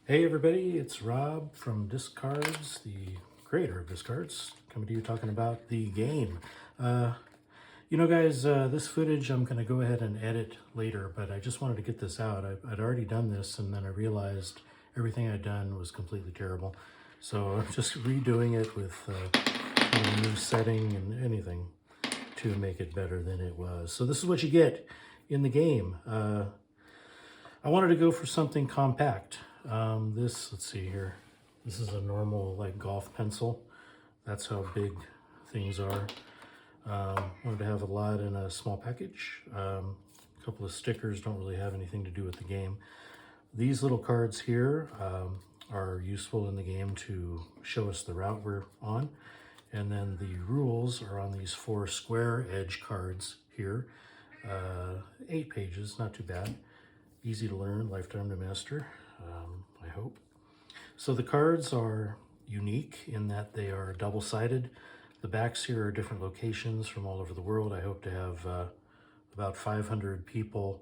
Hey everybody, it's Rob from Discards, the creator of Discards, coming to you talking about the game. Guys, this footage I'm going to go ahead and edit later, but I just wanted to get this out. I'd already done this, and then I realized everything I'd done was completely terrible. So I'm just redoing it with a new setting and anything to make it better than it was. So this is what you get in the game. I wanted to go for something compact. Let's see here. This is a normal like golf pencil. That's how big things are. Wanted to have a lot in a small package. A couple of stickers don't really have anything to do with the game. These little cards here are useful in the game to show us the route we're on. And then the rules are on these 4 square edge cards here. 8 pages, not too bad. Easy to learn, lifetime to master, I hope. So the cards are unique in that they are double-sided. The backs here are different locations from all over the world. I hope to have about 500 people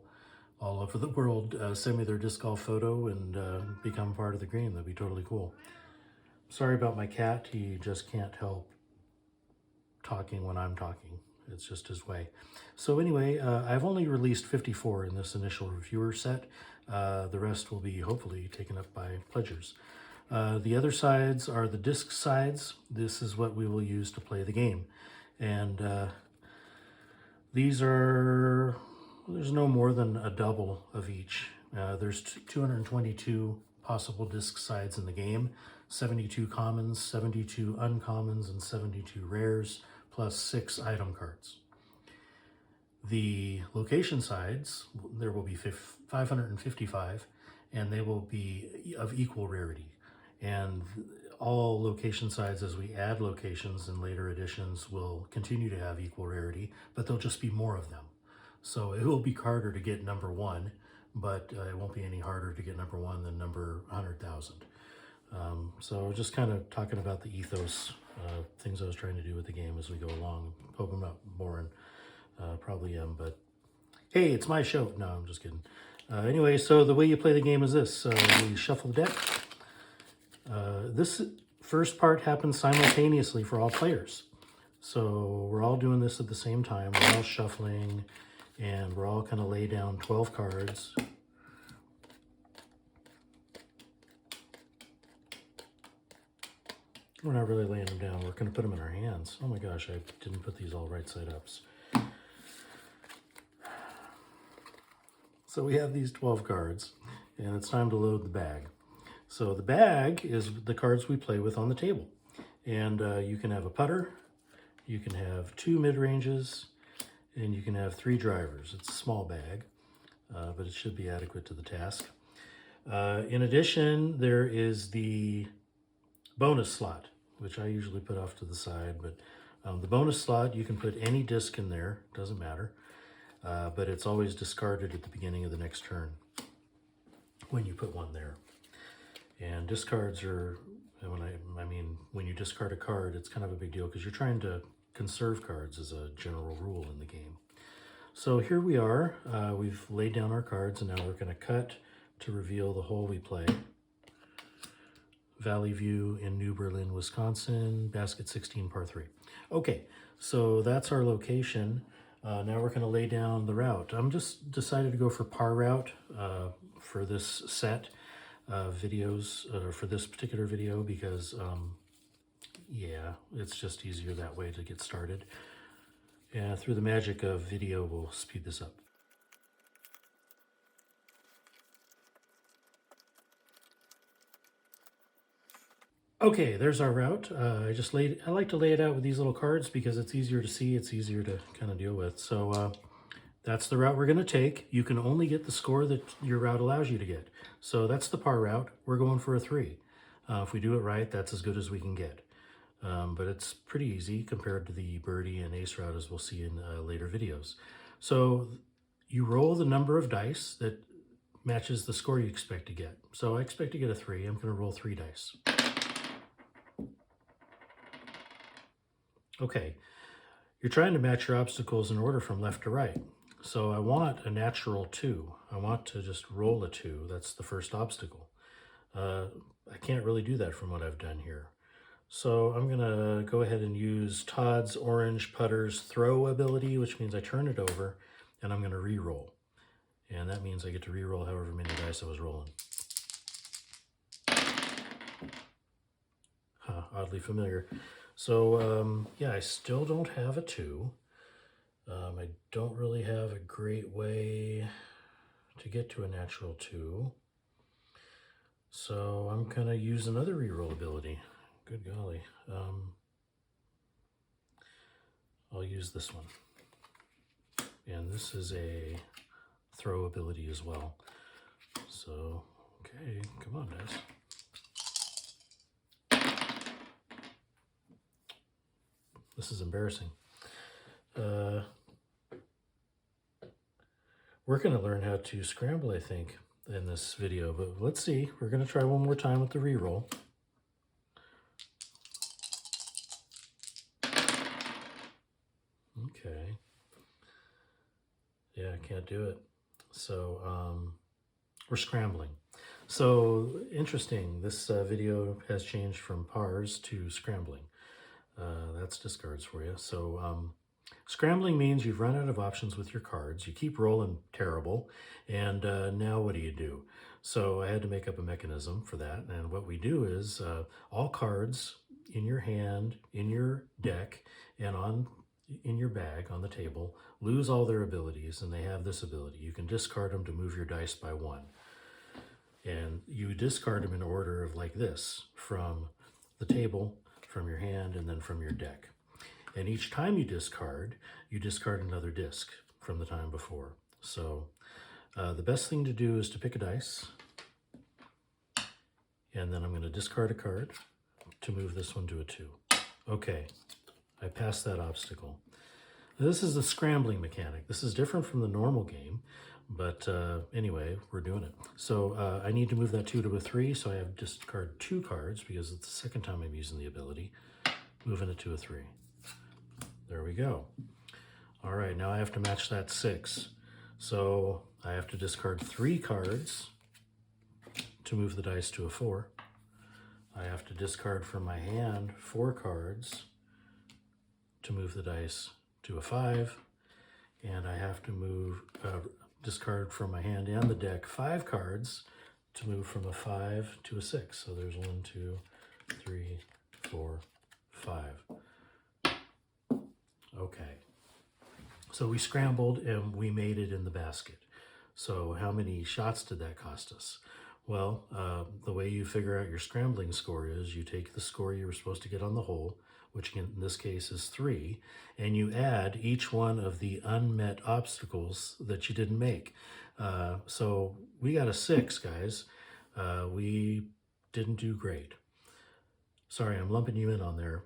all over the world send me their disc golf photo and become part of the game. That'd be totally cool. Sorry about my cat. He just can't help talking when I'm talking. It's just his way. So anyway, I've only released 54 in this initial reviewer set. The rest will be hopefully taken up by pledgers. The other sides are the disc sides. This is what we will use to play the game. And these are, there's no more than a double of each. There's 222 possible disc sides in the game, 72 commons, 72 uncommons, and 72 rares, plus 6 item cards. The location sides, there will be 555, and they will be of equal rarity. And all location sides, as we add locations in later editions, will continue to have equal rarity, but there'll just be more of them. So it will be harder to get number 1, but it won't be any harder to get number 1 than number 100,000. So just kind of talking about the ethos, things I was trying to do with the game as we go along. Hope I'm not boring. Probably am, but hey, it's my show. No, I'm just kidding. Anyway, so the way you play the game is this. We shuffle the deck. This first part happens simultaneously for all players. So we're all doing this at the same time. We're all shuffling, and we're all going to lay down 12 cards. We're not really laying them down. We're going to put them in our hands. Oh my gosh, I didn't put these all right side ups. So we have these 12 cards, and it's time to load the bag. So the bag is the cards we play with on the table. And you can have a putter, you can have 2 mid-ranges, and you can have 3 drivers. It's a small bag, but it should be adequate to the task. In addition, there is the bonus slot, which I usually put off to the side, but the bonus slot, you can put any disc in there, doesn't matter, but it's always discarded at the beginning of the next turn when you put one there. And discards are, when you discard a card, it's kind of a big deal because you're trying to conserve cards as a general rule in the game. So here we are, we've laid down our cards, and now we're going to cut to reveal the hole we play. Valley View in New Berlin, Wisconsin, basket 16, par 3. Okay, so that's our location. Now we're going to lay down the route. I'm just decided to go for par route for this set of videos, for this particular video, because yeah, it's just easier that way to get started. And through the magic of video, we'll speed this up. Okay, there's our route. I like to lay it out with these little cards because it's easier to see, it's easier to kind of deal with. So that's the route we're going to take. You can only get the score that your route allows you to get. So that's the par route. We're going for a 3. If we do it right, that's as good as we can get. But it's pretty easy compared to the birdie and ace route, as we'll see in later videos. So you roll the number of dice that matches the score you expect to get. So I expect to get a 3. I'm going to roll 3 dice. Okay, you're trying to match your obstacles in order from left to right. So I want a natural 2. I want to just roll a 2. That's the first obstacle. I can't really do that from what I've done here. So I'm going to go ahead and use Todd's Orange Putter's throw ability, which means I turn it over, and I'm going to re-roll. And that means I get to re-roll however many dice I was rolling. Oddly familiar. So, yeah, I still don't have a 2. I don't really have a great way to get to a natural 2. So I'm going to use another reroll ability. Good golly. I'll use this one. And this is a throw ability as well. So, okay, come on, guys. This is embarrassing. We're going to learn how to scramble, I think, in this video, but let's see. We're going to try one more time with the reroll. Okay. Yeah, I can't do it. So we're scrambling. So interesting, this video has changed from pars to scrambling. That's discards for you. So scrambling means you've run out of options with your cards. You keep rolling terrible, and now what do? So I had to make up a mechanism for that, and what we do is all cards in your hand, in your deck, and in your bag on the table lose all their abilities, and they have this ability. You can discard them to move your dice by 1. And you discard them in order of like this, from the table, from your hand, and then from your deck. And each time you discard another disc from the time before. So the best thing to do is to pick a dice, and then I'm going to discard a card to move this one to a 2. Okay, I passed that obstacle. This is the scrambling mechanic. This is different from the normal game, but anyway, we're doing it. So I need to move that 2 to a 3, so I have to discard 2 cards because it's the second time I'm using the ability. Moving it to a 3. There we go. All right, now I have to match that 6. So I have to discard 3 cards to move the dice to a 4. I have to discard from my hand 4 cards to move the dice to a 5. And I have to discard from my hand and the deck 5 cards to move from a 5 to a 6. So there's 1, 2, 3, 4, 5. Okay. So we scrambled and we made it in the basket. So how many shots did that cost us? Well, the way you figure out your scrambling score is you take the score you were supposed to get on the hole, which in this case is 3, and you add each one of the unmet obstacles that you didn't make. So we got a 6, guys. We didn't do great. Sorry, I'm lumping you in on there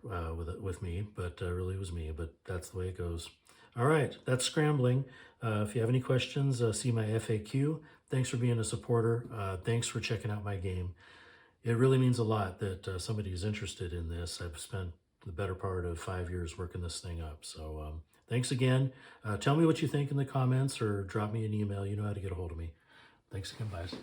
with me, but really it was me, but that's the way it goes. All right, that's scrambling. If you have any questions, see my FAQ. Thanks for being a supporter. Thanks for checking out my game. It really means a lot that somebody is interested in this. I've spent the better part of 5 years working this thing up. So thanks again. Tell me what you think in the comments or drop me an email. You know how to get a hold of me. Thanks again, guys.